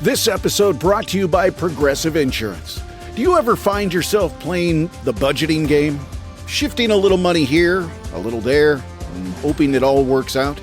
This episode brought to you by Progressive Insurance. Do you ever find yourself playing the budgeting game? Shifting a little money here, a little there, and hoping it all works out?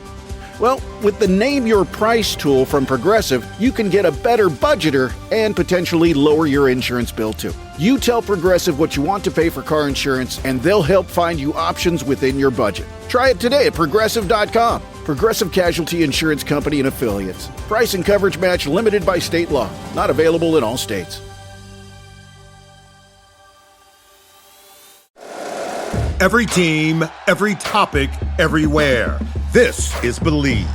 Well, with the Name Your Price tool from Progressive, you can get a better budgeter and potentially lower your insurance bill too. You tell Progressive what you want to pay for car insurance, and they'll help find you options within your budget. Try it today at Progressive.com. Progressive Casualty Insurance Company and Affiliates. Price and coverage match limited by state law. Not available in all states. Every team, every topic, everywhere. This is Believe.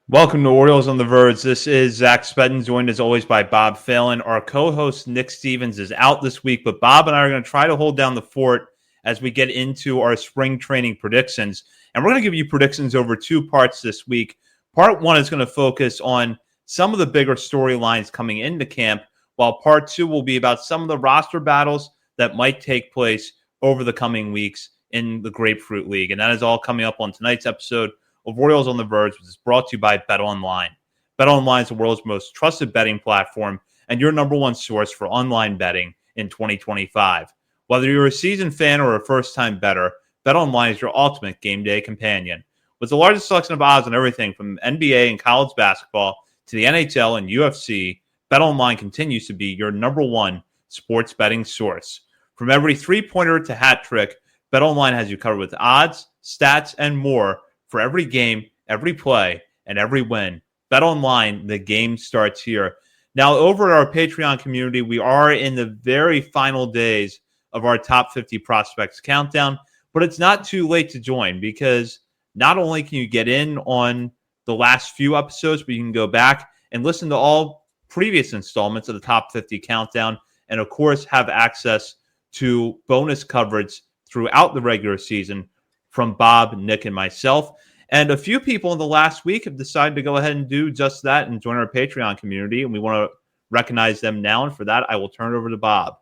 Welcome to Orioles on the Verge. This is Zach Spedden, joined as always by Bob Phelan. Our co-host Nick Stevens is out this week, but Bob and I are going to try to hold down the fort as we get into our spring training predictions. And we're going to give you predictions over two parts this week. Part one is going to focus on some of the bigger storylines coming into camp, while part two will be about some of the roster battles that might take place over the coming weeks in the Grapefruit League. And that is all coming up on tonight's episode of Orioles on the Verge, which is brought to you by BetOnline. BetOnline is the world's most trusted betting platform and your number one source for online betting in 2025. Whether you're a seasoned fan or a first-time bettor, BetOnline is your ultimate game day companion. With the largest selection of odds on everything from NBA and college basketball to the NHL and UFC, BetOnline continues to be your number one sports betting source. From every three-pointer to hat trick, BetOnline has you covered with odds, stats, and more for every game, every play, and every win. BetOnline, the game starts here. Now, over at our Patreon community, we are in the very final days of our top 50 prospects countdown, but it's not too late to join because not only can you get in on the last few episodes, but you can go back and listen to all previous installments of the top 50 countdown, and of course have access to bonus coverage throughout the regular season from Bob, Nick, and myself. And a few people in the last week have decided to go ahead and do just that and join our Patreon community, and we want to recognize them now. And for that, I will turn it over to Bob.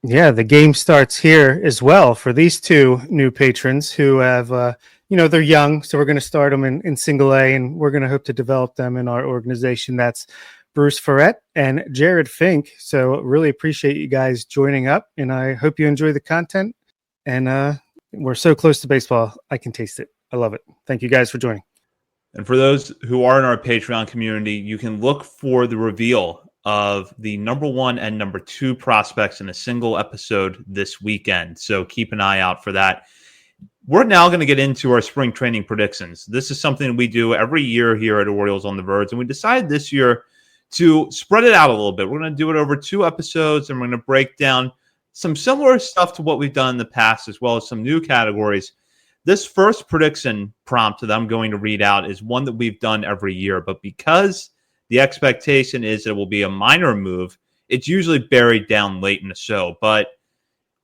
Yeah, the game starts here as well for these two new patrons who have, they're young, so we're going to start them in single A, and we're going to hope to develop them in our organization. That's Bruce Ferret and Jared Fink. So really appreciate you guys joining up, and I hope you enjoy the content. And we're so close to baseball, I can taste it. I love it. Thank you guys for joining. And for those who are in our Patreon community, you can look for the reveal of the number one and number two prospects in a single episode this weekend. So keep an eye out for that. We're now going to get into our spring training predictions. This is something we do every year here at Orioles on the Verge, and we decided this year to spread it out a little bit. We're going to do it over two episodes, and we're going to break down some similar stuff to what we've done in the past, as well as some new categories. This first prediction prompt that I'm going to read out is one that we've done every year, but because the expectation is it will be a minor move, it's usually buried down late in the show. But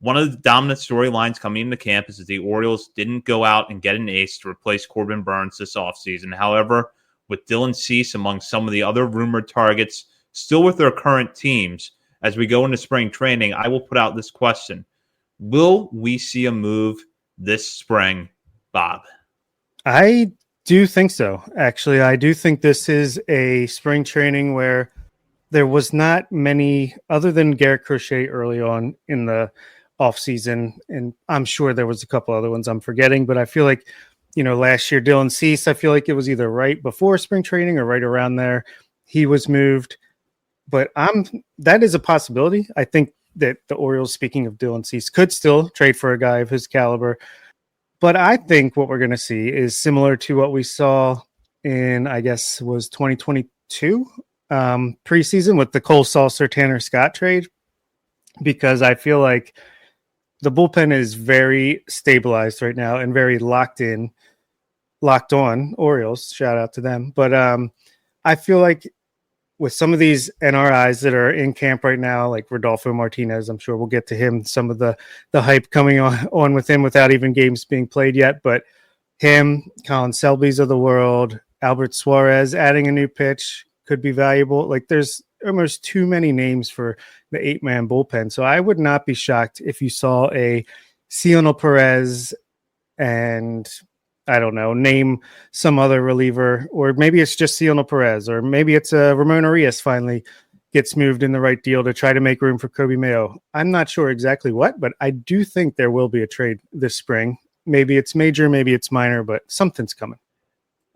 one of the dominant storylines coming into camp is that the Orioles didn't go out and get an ace to replace Corbin Burnes this offseason. However, with Dylan Cease among some of the other rumored targets still with their current teams, as we go into spring training, I will put out this question. Will we see a move this spring, Bob? I do think so. Actually, I do think this is a spring training where there was not many, other than Garrett Crochet early on in the offseason, and I'm sure there was a couple other ones I'm forgetting, but I feel like, last year, Dylan Cease, I feel like it was either right before spring training or right around there. He was moved, but that is a possibility. I think that the Orioles, speaking of Dylan Cease, could still trade for a guy of his caliber. But I think what we're going to see is similar to what we saw in, I guess, was 2022 preseason with the Cole Sulser Tanner Scott trade, because I feel like the bullpen is very stabilized right now and very locked on Orioles. Shout out to them. But I feel like with some of these NRIs that are in camp right now, like Rodolfo Martinez, I'm sure we'll get to him, some of the hype coming on with him without even games being played yet. But him, Colin Selby's of the world, Albert Suarez adding a new pitch could be valuable. Like there's almost too many names for the 8-man bullpen. So I would not be shocked if you saw a Cionel Perez and I don't know, name some other reliever, or maybe it's just Cielo Perez, or maybe it's Ramon Arias finally gets moved in the right deal to try to make room for Kobe Mayo. I'm not sure exactly what, but I do think there will be a trade this spring. Maybe it's major, maybe it's minor, but something's coming.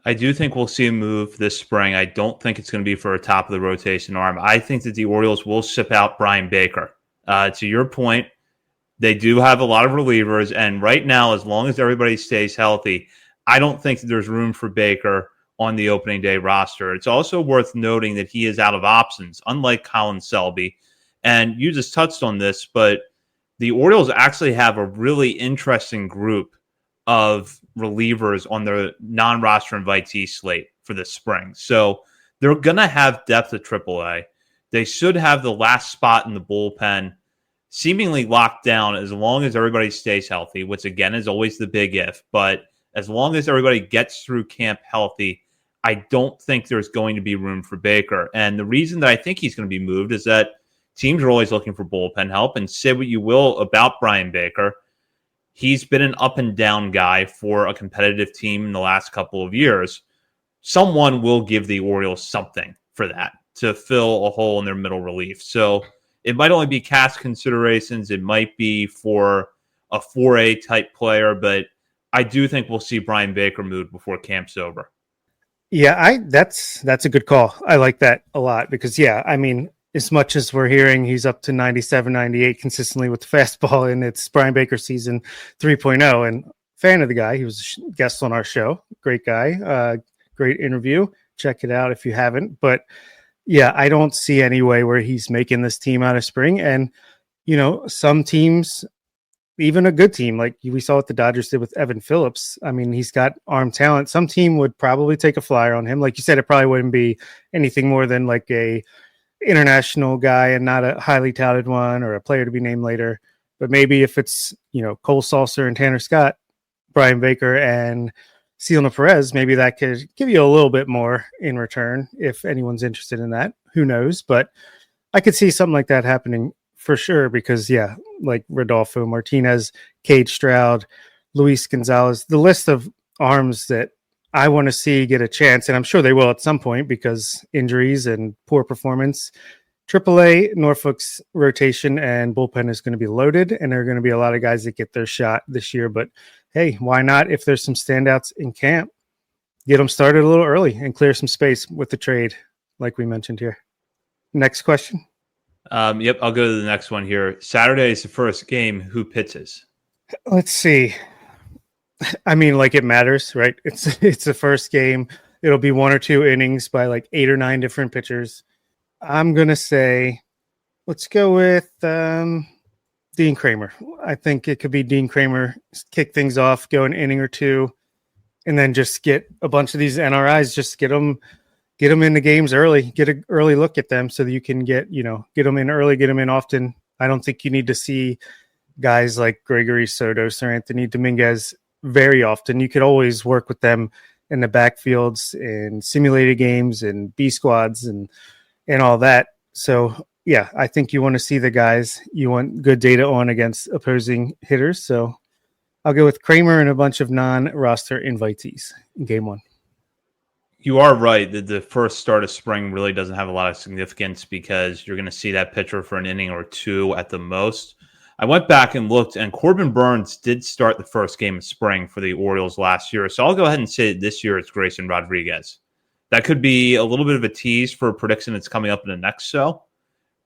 I do think we'll see a move this spring. I don't think it's going to be for a top of the rotation arm. I think that the Orioles will ship out Brian Baker. To your point, they do have a lot of relievers, and right now, as long as everybody stays healthy, I don't think that there's room for Baker on the opening day roster. It's also worth noting that he is out of options, unlike Colin Selby. And you just touched on this, but the Orioles actually have a really interesting group of relievers on their non-roster invitee slate for this spring. So they're going to have depth at AAA. They should have the last spot in the bullpen seemingly locked down as long as everybody stays healthy, which again is always the big if. But as long as everybody gets through camp healthy, I don't think there's going to be room for Baker. And the reason that I think he's going to be moved is that teams are always looking for bullpen help. And say what you will about Brian Baker, he's been an up and down guy for a competitive team in the last couple of years. Someone will give the Orioles something for that to fill a hole in their middle relief. So it might only be cash considerations. It might be for a 4A type player, but I do think we'll see Brian Baker moved before camp's over. Yeah, that's a good call. I like that a lot because, yeah, I mean, as much as we're hearing he's up to 97, 98 consistently with the fastball, and it's Brian Baker season 3.0, and fan of the guy. He was a guest on our show. Great guy. Great interview. Check it out if you haven't. But yeah, I don't see any way where he's making this team out of spring. And, you know, some teams, even a good team, like we saw what the Dodgers did with Evan Phillips. I mean, he's got arm talent. Some team would probably take a flyer on him. Like you said, it probably wouldn't be anything more than like a international guy and not a highly touted one or a player to be named later. But maybe if it's, you know, Cole Salser and Tanner Scott, Brian Baker and Cielo Perez, maybe that could give you a little bit more in return if anyone's interested in that. Who knows? But I could see something like that happening for sure because, yeah, like Rodolfo Martinez, Cade Stroud, Luis Gonzalez, the list of arms that I want to see get a chance, and I'm sure they will at some point because injuries and poor performance. AAA, Norfolk's rotation and bullpen is going to be loaded, and there are going to be a lot of guys that get their shot this year. But hey, why not? If there's some standouts in camp, get them started a little early and clear some space with the trade, like we mentioned here. Next question. Yep, I'll go to the next one here. Saturday is the first game. Who pitches? Let's see. I mean, like it matters, right? It's the first game. It'll be 1 or 2 innings by like 8 or 9 different pitchers. I'm going to say, let's go with Dean Kramer. I think it could be Dean Kramer, kick things off, go an inning or 2, and then just get a bunch of these NRIs, just get them in the games early, get an early look at them so that you can get them in early, get them in often. I don't think you need to see guys like Gregory Sotos or Anthony Dominguez very often. You could always work with them in the backfields and simulated games and B squads and all that. So yeah, I think you want to see the guys you want good data on against opposing hitters. So I'll go with Kramer and a bunch of non-roster invitees in game 1. You are right that the first start of spring really doesn't have a lot of significance because you're going to see that pitcher for an inning or 2 at the most. I went back and looked, and Corbin Burns did start the first game of spring for the Orioles last year. So I'll go ahead and say this year it's Grayson Rodriguez. That could be a little bit of a tease for a prediction that's coming up in the next show.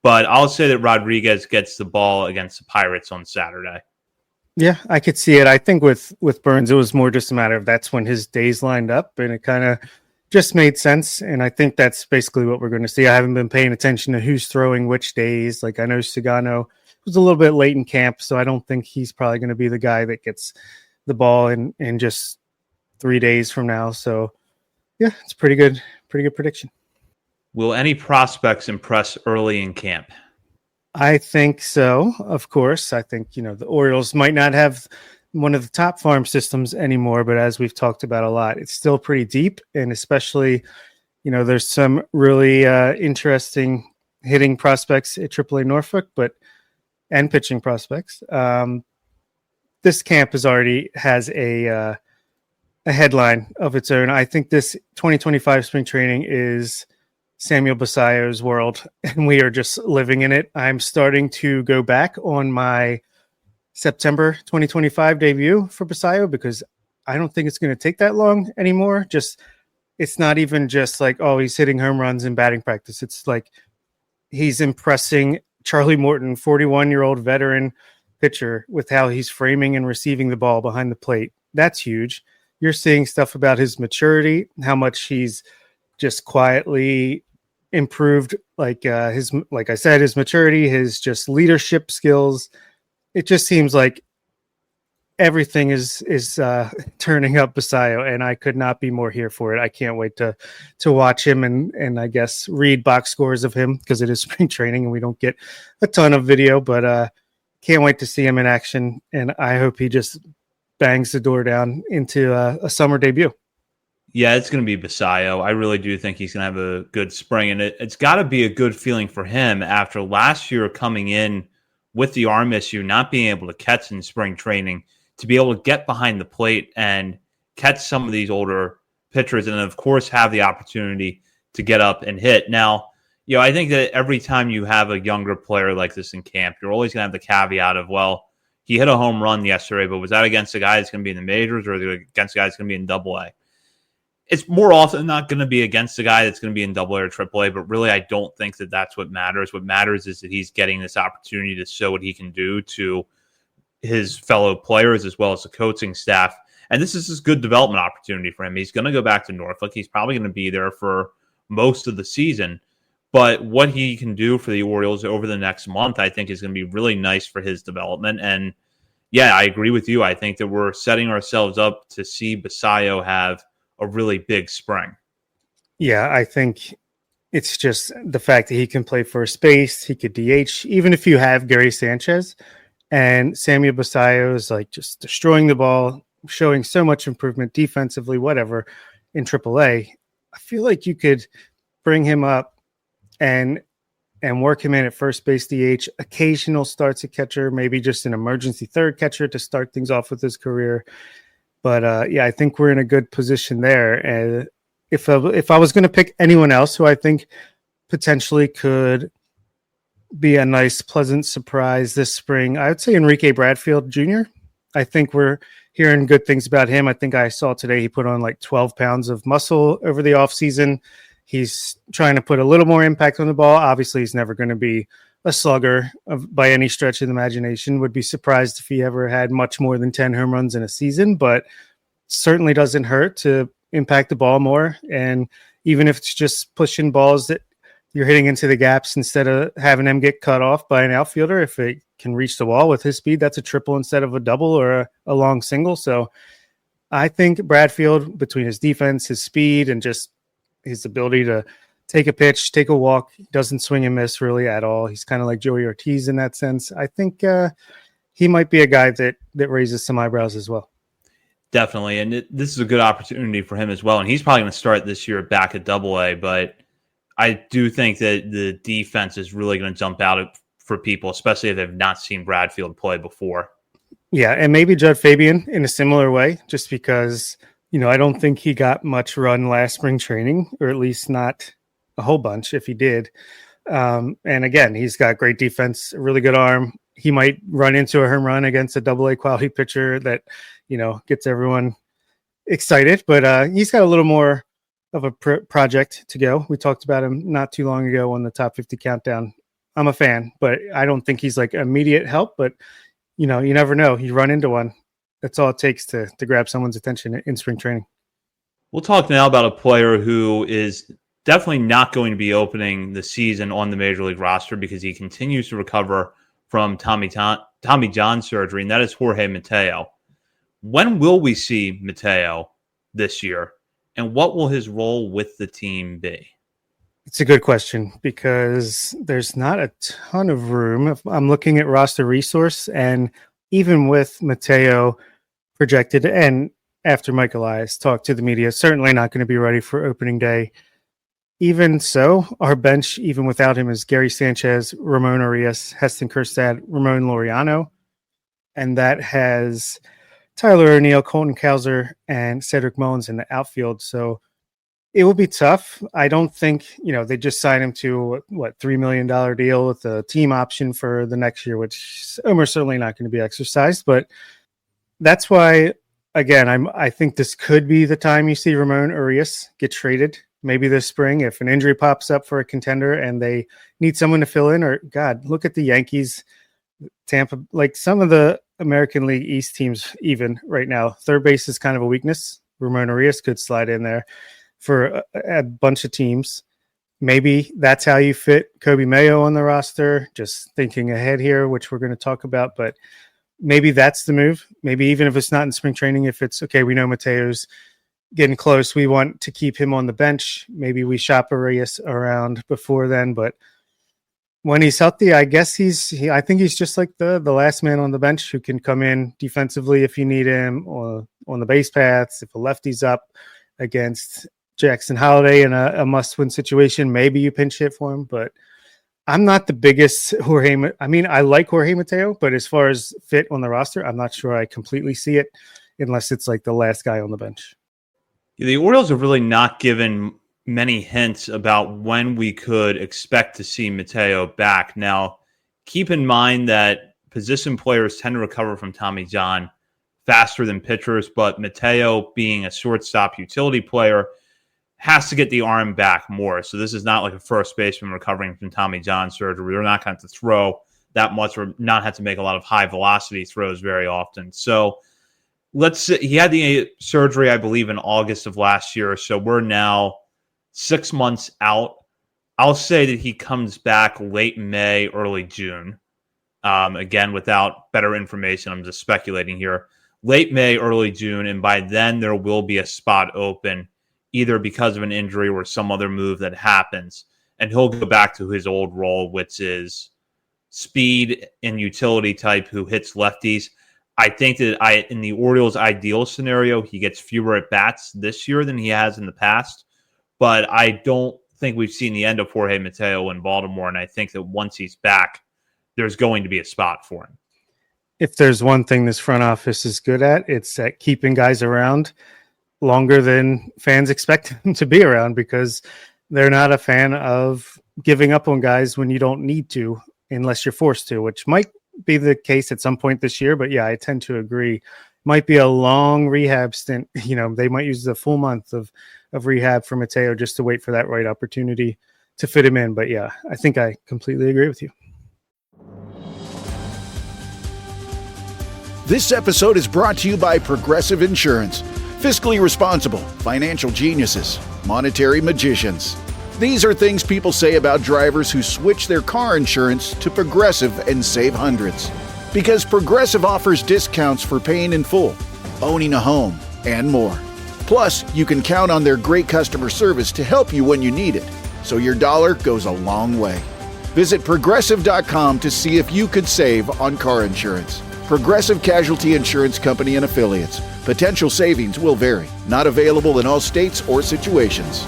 But I'll say that Rodriguez gets the ball against the Pirates on Saturday. Yeah, I could see it. I think with Burns, it was more just a matter of that's when his days lined up, and it kind of just made sense. And I think that's basically what we're going to see. I haven't been paying attention to who's throwing which days. Like I know Sagano was a little bit late in camp, so I don't think he's probably going to be the guy that gets the ball in just 3 days from now. So yeah, it's pretty good prediction. Will any prospects impress early in camp? I think so, of course. I think, the Orioles might not have one of the top farm systems anymore, but as we've talked about a lot, it's still pretty deep. And especially, there's some really interesting hitting prospects at AAA Norfolk, and pitching prospects. This camp has a a headline of its own. I think this 2025 spring training is Samuel Basayo's world, and we are just living in it. I'm starting to go back on my September 2025 debut for Basayo because I don't think it's going to take that long anymore. It's not even just like, oh, he's hitting home runs in batting practice. It's like he's impressing Charlie Morton, 41-year-old veteran pitcher, with how he's framing and receiving the ball behind the plate. That's huge. You're seeing stuff about his maturity, how much he's just quietly improved, like I said, his maturity, his just leadership skills. It just seems like everything is turning up Basayo, and I could not be more here for it. I can't wait to watch him and I guess read box scores of him because it is spring training and we don't get a ton of video, but can't wait to see him in action, and I hope he just bangs the door down into a summer debut. Yeah, it's going to be Basayo. I really do think he's going to have a good spring, and it's got to be a good feeling for him after last year coming in with the arm issue, not being able to catch in spring training, to be able to get behind the plate and catch some of these older pitchers, and of course have the opportunity to get up and hit. Now, I think that every time you have a younger player like this in camp, you're always going to have the caveat of, well, he hit a home run yesterday, but was that against a guy that's going to be in the majors or against a guy that's going to be in Double-A? It's more often not going to be against a guy that's going to be in Double-A or Triple-A, but really I don't think that that's what matters. What matters is that he's getting this opportunity to show what he can do to his fellow players as well as the coaching staff. And this is a good development opportunity for him. He's going to go back to Norfolk. He's probably going to be there for most of the season. But what he can do for the Orioles over the next month, I think, is going to be really nice for his development. And yeah, I agree with you. I think that we're setting ourselves up to see Basayo have a really big spring. Yeah, I think it's just the fact that he can play first base, he could DH, even if you have Gary Sanchez. And Samuel Basayo is like just destroying the ball, showing so much improvement defensively, whatever, in AAA. I feel like you could bring him up and work him in at first base DH, occasional starts at catcher, maybe just an emergency third catcher to start things off with his career. But yeah, I think we're in a good position there. And if I was going to pick anyone else who I think potentially could be a nice, pleasant surprise this spring, I would say Enrique Bradfield Jr. I think we're hearing good things about him. I think I saw today he put on like 12 pounds of muscle over the offseason. He's trying to put a little more impact on the ball. Obviously, he's never going to be a slugger by any stretch of the imagination. Would be surprised if he ever had much more than 10 home runs in a season, but certainly doesn't hurt to impact the ball more. And even if it's just pushing balls that you're hitting into the gaps instead of having them get cut off by an outfielder, if it can reach the wall with his speed, that's a triple instead of a double or a long single. So I think Bradfield, between his defense, his speed, and just his ability to take a pitch, take a walk, doesn't swing and miss really at all. He's kind of like Joey Ortiz in that sense. I think he might be a guy that raises some eyebrows as well. Definitely. And this is a good opportunity for him as well. And he's probably going to start this year back at Double-A, but I do think that the defense is really going to jump out for people, especially if they've not seen Bradfield play before. Yeah, and maybe Judd Fabian in a similar way, just because, I don't think he got much run last spring training, or at least not a whole bunch if he did. And again, he's got great defense, a really good arm. He might run into a home run against a Double-A quality pitcher that, gets everyone excited. But he's got a little more of a project to go. We talked about him not too long ago on the Top 50 Countdown. I'm a fan, but I don't think he's like immediate help. But, you never know. You run into one. That's all it takes to grab someone's attention in spring training. We'll talk now about a player who is definitely not going to be opening the season on the Major League roster because he continues to recover from Tommy John surgery, and that is Jorge Mateo. When will we see Mateo this year, and what will his role with the team be? It's a good question because there's not a ton of room. I'm looking at roster resource, and even with Mateo projected, and after Mike Elias talked to the media, certainly not going to be ready for opening day. Even so, our bench, even without him, is Gary Sanchez, Ramon Arias, Heston Kjerstad, Ramon Laureano, and that has Tyler O'Neill, Colton Cowser, and Cedric Mullins in the outfield. So it will be tough. I don't think, they just signed him to $3 million deal with a team option for the next year, which is almost certainly not going to be exercised. But that's why, again, I think this could be the time you see Ramon Urias get traded. Maybe this spring, if an injury pops up for a contender and they need someone to fill in, or God, look at the Yankees, Tampa, like some of the American League East teams, even right now, third base is kind of a weakness. Ramon Urias could slide in there for a bunch of teams. Maybe that's how you fit Kobe Mayo on the roster. Just thinking ahead here, which we're going to talk about, but maybe that's the move. Maybe even if it's not in spring training, if it's okay, we know Mateo's getting close, we want to keep him on the bench. Maybe we shop Urias around before then, but when he's healthy, I guess I think he's just like the last man on the bench who can come in defensively if you need him, or on the base paths. If a lefty's up against Jackson Holiday in a must-win situation, maybe you pinch hit for him, but I'm not the biggest I like Jorge Mateo, but as far as fit on the roster, I'm not sure I completely see it unless it's like the last guy on the bench. The Orioles have really not given many hints about when we could expect to see Mateo back. Now, keep in mind that position players tend to recover from Tommy John faster than pitchers, but Mateo, being a shortstop utility player, has to get the arm back more. So this is not like a first baseman recovering from Tommy John surgery. We're not going to have to throw that much or not have to make a lot of high velocity throws very often. So let's say he had the surgery, I believe, in August of last year. So we're now 6 months out. I'll say that he comes back late May, early June. Again, without better information, I'm just speculating here. Late May, early June, and by then there will be a spot open, either because of an injury or some other move that happens. And he'll go back to his old role, which is speed and utility type who hits lefties. I think that in the Orioles' ideal scenario, he gets fewer at-bats this year than he has in the past. But I don't think we've seen the end of Jorge Mateo in Baltimore, and I think that once he's back, there's going to be a spot for him. If there's one thing this front office is good at, it's at keeping guys around longer than fans expect them to be around, because they're not a fan of giving up on guys when you don't need to, unless you're forced to, which might be the case at some point this year. But yeah, I tend to agree. Might be a long rehab stint. They might use the full month of rehab for Mateo just to wait for that right opportunity to fit him in. But yeah, I think I completely agree with you. This episode is brought to you by Progressive Insurance. Fiscally responsible, financial geniuses, monetary magicians. These are things people say about drivers who switch their car insurance to Progressive and save hundreds. Because Progressive offers discounts for paying in full, owning a home, and more. Plus, you can count on their great customer service to help you when you need it, so your dollar goes a long way. Visit Progressive.com to see if you could save on car insurance. Progressive Casualty Insurance Company and Affiliates. Potential savings will vary. Not available in all states or situations.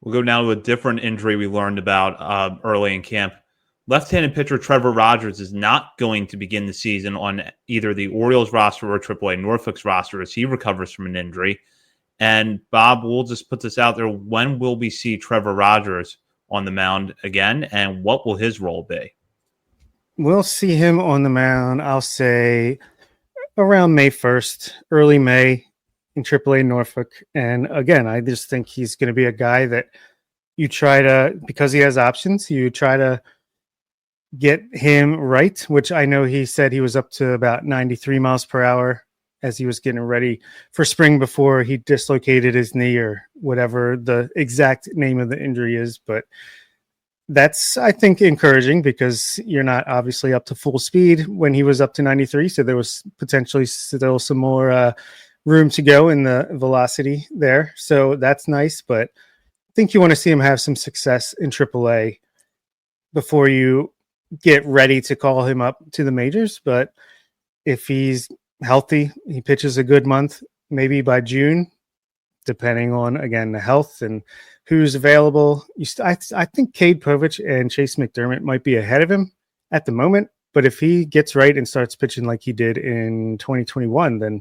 We'll go now to a different injury we learned about early in camp. Left-handed pitcher Trevor Rogers is not going to begin the season on either the Orioles roster or AAA Norfolk's roster as he recovers from an injury. And Bob, we'll just put this out there. When will we see Trevor Rogers on the mound again, and what will his role be? We'll see him on the mound, I'll say, around May 1st, early May in AAA Norfolk. And again, I just think he's going to be a guy that you try to, because he has options, you try to get him right, which I know he said he was up to about 93 miles per hour as he was getting ready for spring before he dislocated his knee or whatever the exact name of the injury is. But that's, I think, encouraging because you're not obviously up to full speed when he was up to 93. So there was potentially still some more room to go in the velocity there. So that's nice. But I think you want to see him have some success in AAA before you get ready to call him up to the majors. But if he's healthy, he pitches a good month, maybe by June, depending on, again, the health and who's available. I think Cade Povich and Chase McDermott might be ahead of him at the moment, But if he gets right and starts pitching like he did in 2021, then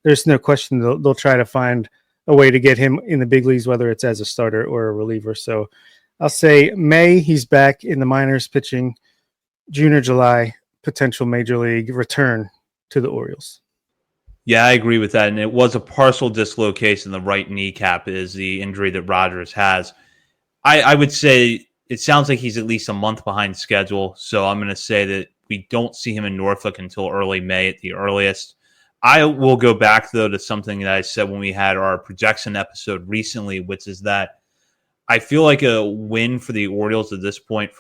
there's no question they'll try to find a way to get him in the big leagues, whether it's as a starter or a reliever. So I'll say May, he's back in the minors pitching. June or July, potential major league return to the Orioles. Yeah, I agree with that. And it was a partial dislocation. The right kneecap is the injury that Rogers has. I would say it sounds like he's at least a month behind schedule. So I'm going to say that we don't see him in Norfolk until early May at the earliest. I will go back, though, to something that I said when we had our projection episode recently, which is that I feel like a win for the Orioles at this point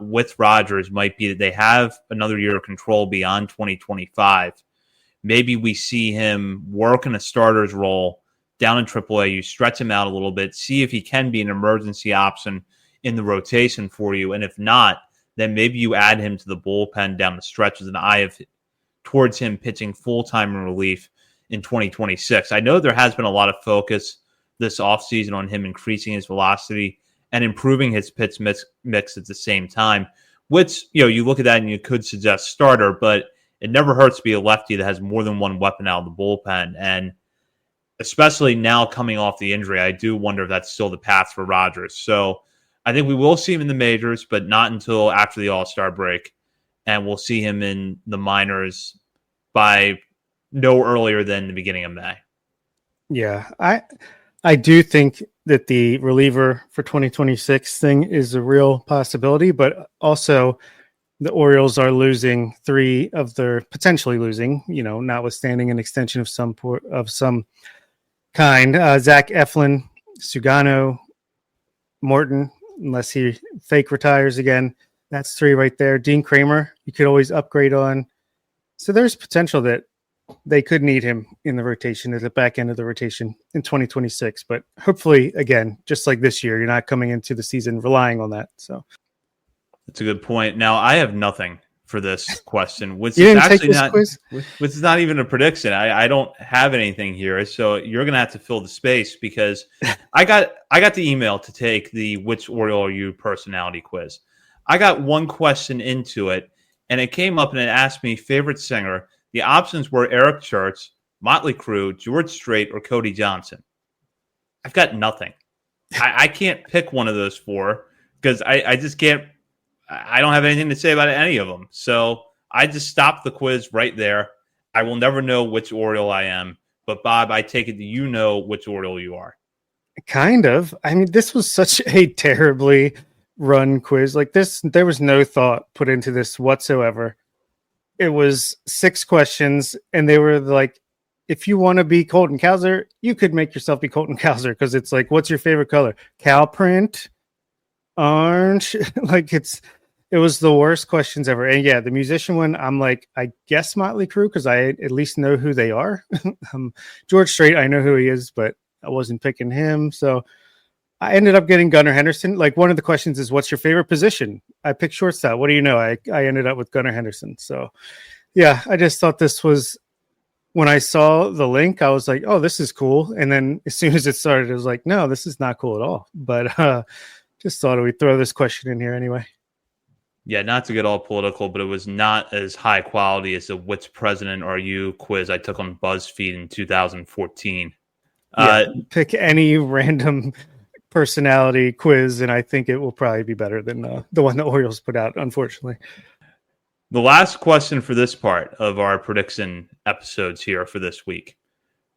with Rogers might be that they have another year of control beyond 2025. Maybe we see him work in a starter's role down in AAA. You stretch him out a little bit, see if he can be an emergency option in the rotation for you. And if not, then maybe you add him to the bullpen down the stretch with an eye towards him pitching full-time in relief in 2026. I know there has been a lot of focus this offseason on him increasing his velocity and improving his pitch mix at the same time, which, you look at that and you could suggest starter, but it never hurts to be a lefty that has more than one weapon out of the bullpen. And especially now coming off the injury, I do wonder if that's still the path for Rogers. So I think we will see him in the majors, but not until after the All-Star break. And we'll see him in the minors by no earlier than the beginning of May. Yeah, I do think that the reliever for 2026 thing is a real possibility, but also the Orioles are losing potentially losing, notwithstanding an extension of some kind. Zach Eflin, Sugano, Morton, unless he fake retires again. That's 3 right there. Dean Kramer, you could always upgrade on. So there's potential that they could need him in the rotation at the back end of the rotation in 2026. But hopefully, again, just like this year, you're not coming into the season relying on that. So that's a good point. Now, I have nothing for this question, which you is didn't actually take this not quiz? which is not even a prediction. I don't have anything here, so you're gonna have to fill the space because I got the email to take the Which Oriole Are You personality quiz. I got one question into it, and it came up and it asked me favorite singer. The options were Eric Church, Motley Crue, George Strait, or Cody Johnson. I've got nothing. I can't pick one of those 4 because I just can't. I don't have anything to say about any of them. So I just stopped the quiz right there. I will never know which Oriole I am. But, Bob, I take it that you know which Oriole you are. Kind of. I mean, this was such a terribly run quiz. Like this, there was no thought put into this whatsoever. It was 6 questions, and they were like, if you want to be Colton Cowser, you could make yourself be Colton Cowser because it's like, what's your favorite color? Cow print, orange. Like it was the worst questions ever. And yeah, the musician one, I'm like, I guess Motley Crue because I at least know who they are. George Strait, I know who he is, but I wasn't picking him. So I ended up getting Gunnar Henderson. Like one of the questions is, what's your favorite position? I picked shortstop. What do you know? I ended up with Gunnar Henderson. So yeah, I just thought this was, when I saw the link, I was like, oh, this is cool. And then as soon as it started, it was like, no, this is not cool at all. But just thought we'd throw this question in here anyway. Yeah, not to get all political, but it was not as high quality as the Which President Are You quiz I took on BuzzFeed in 2014. Pick any random personality quiz, and I think it will probably be better than the one the Orioles put out, unfortunately. The last question for this part of our prediction episodes here for this week.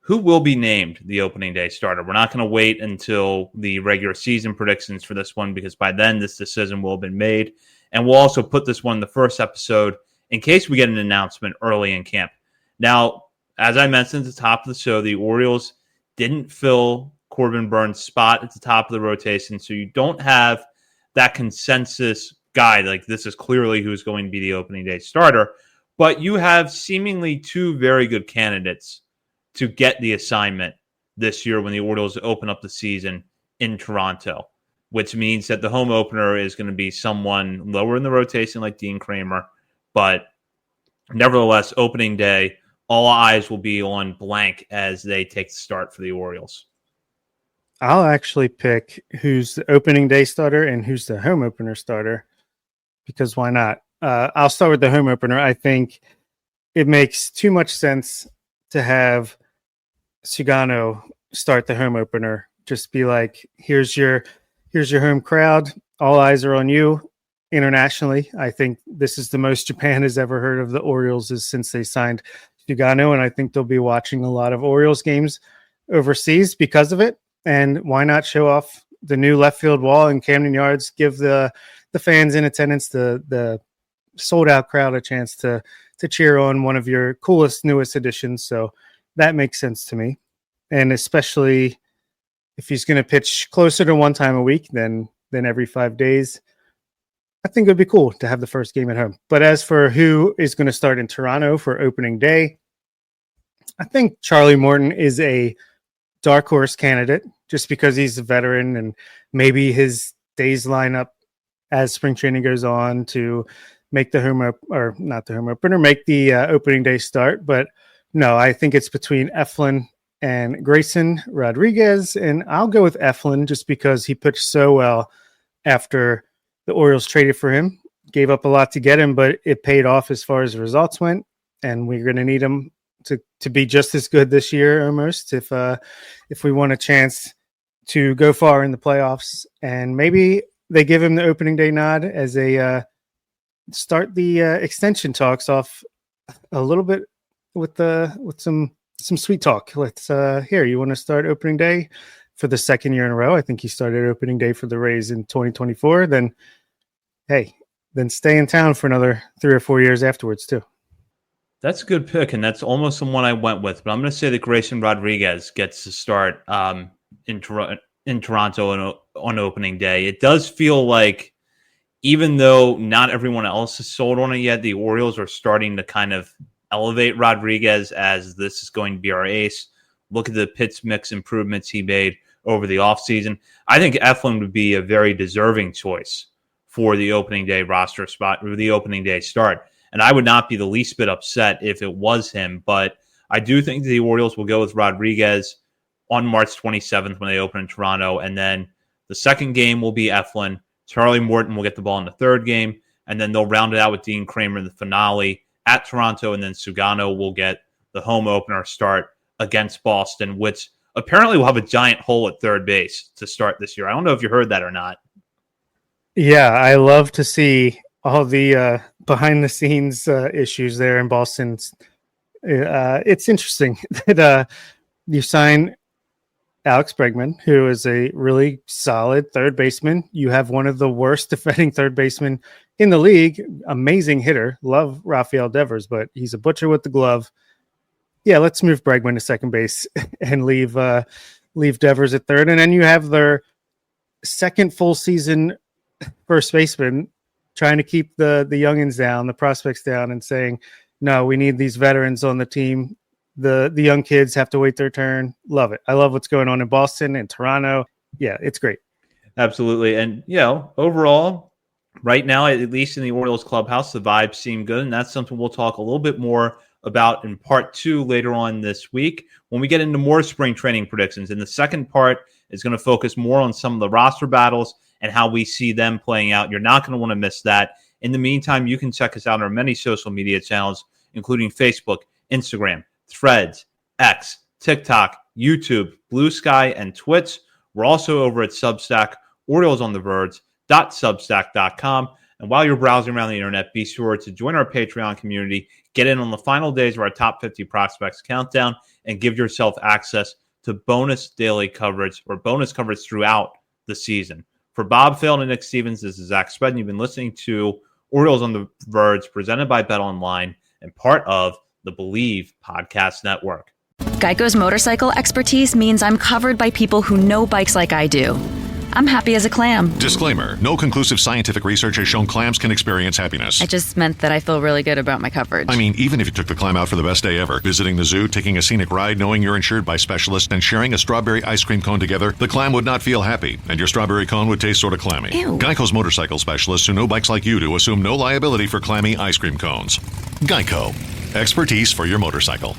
Who will be named the opening day starter? We're not going to wait until the regular season predictions for this one because by then this decision will have been made. And we'll also put this one in the first episode in case we get an announcement early in camp. Now, as I mentioned at the top of the show, the Orioles didn't fill Corbin Burns' spot at the top of the rotation, so you don't have that consensus guy, like this is clearly who's going to be the opening day starter, but you have seemingly 2 very good candidates to get the assignment this year when the Orioles open up the season in Toronto, which means that the home opener is going to be someone lower in the rotation like Dean Kramer, but nevertheless, opening day, all eyes will be on blank as they take the start for the Orioles. I'll actually pick who's the opening day starter and who's the home opener starter, because why not? I'll start with the home opener. I think it makes too much sense to have Sugano start the home opener. Just be like, here's your home crowd. All eyes are on you internationally. I think this is the most Japan has ever heard of the Orioles is since they signed Sugano, and I think they'll be watching a lot of Orioles games overseas because of it. And why not show off the new left field wall in Camden Yards? Give the fans in attendance, the sold out crowd, a chance to cheer on one of your coolest, newest additions. So that makes sense to me. And especially if he's going to pitch closer to one time a week than every 5 days, I think it would be cool to have the first game at home. But as for who is going to start in Toronto for opening day, I think Charlie Morton is a dark horse candidate just because he's a veteran and maybe his days line up as spring training goes on to make the make the opening day start. But no, I think it's between Eflin and Grayson Rodriguez, and I'll go with Eflin just because he pitched so well after the Orioles traded for him. Gave up a lot to get him, but it paid off as far as the results went, and we're going to need him to be just as good this year almost if we want a chance to go far in the playoffs. And maybe they give him the opening day nod as a start the extension talks off a little bit with some sweet talk. Let's here, you want to start opening day for the second year in a row? I think he started opening day for the Rays in 2024. Then stay in town for another 3 or 4 years afterwards too. That's a good pick, and that's almost the one I went with. But I'm going to say that Grayson Rodriguez gets to start in Toronto on opening day. It does feel like, even though not everyone else is sold on it yet, the Orioles are starting to kind of elevate Rodriguez as this is going to be our ace. Look at the pitch mix improvements he made over the offseason. I think Eflin would be a very deserving choice for the opening day roster spot or the opening day start. And I would not be the least bit upset if it was him. But I do think the Orioles will go with Rodriguez on March 27th when they open in Toronto. And then the second game will be Eflin. Charlie Morton will get the ball in the third game. And then they'll round it out with Dean Kramer in the finale at Toronto. And then Sugano will get the home opener start against Boston, which apparently will have a giant hole at third base to start this year. I don't know if you heard that or not. Yeah, I love to see all the behind the scenes issues there in Boston. It's interesting that you sign Alex Bregman, who is a really solid third baseman. You have one of the worst defending third basemen in the league. Amazing hitter. Love Rafael Devers, but he's a butcher with the glove. Yeah, let's move Bregman to second base and leave Devers at third. And then you have their second full season first baseman trying to keep the youngins down, the prospects down, and saying, no, we need these veterans on the team. The young kids have to wait their turn. Love it. I love what's going on in Boston and Toronto. Yeah, it's great. Absolutely. And, overall, right now, at least in the Orioles clubhouse, the vibes seem good. And that's something we'll talk a little bit more about in part 2 later on this week when we get into more spring training predictions. And the second part is going to focus more on some of the roster battles and how we see them playing out. You're not going to want to miss that. In the meantime, you can check us out on our many social media channels, including Facebook, Instagram, Threads, X, TikTok, YouTube, Blue Sky, and Twitch. We're also over at Substack, OriolesOnTheVerge.substack.com. And while you're browsing around the internet, be sure to join our Patreon community, get in on the final days of our top 50 prospects countdown, and give yourself access to bonus daily coverage or bonus coverage throughout the season. For Bob Phil and Nick Stevens, this is Zach Spedden. You've been listening to Orioles on the Verge, presented by BetOnline and part of the Believe Podcast Network. Geico's motorcycle expertise means I'm covered by people who know bikes like I do. I'm happy as a clam. Disclaimer, no conclusive scientific research has shown clams can experience happiness. I just meant that I feel really good about my coverage. I mean, even if you took the clam out for the best day ever, visiting the zoo, taking a scenic ride, knowing you're insured by specialists, and sharing a strawberry ice cream cone together, the clam would not feel happy, and your strawberry cone would taste sort of clammy. Ew. Geico's motorcycle specialists who know bikes like you do assume no liability for clammy ice cream cones. Geico. Expertise for your motorcycle.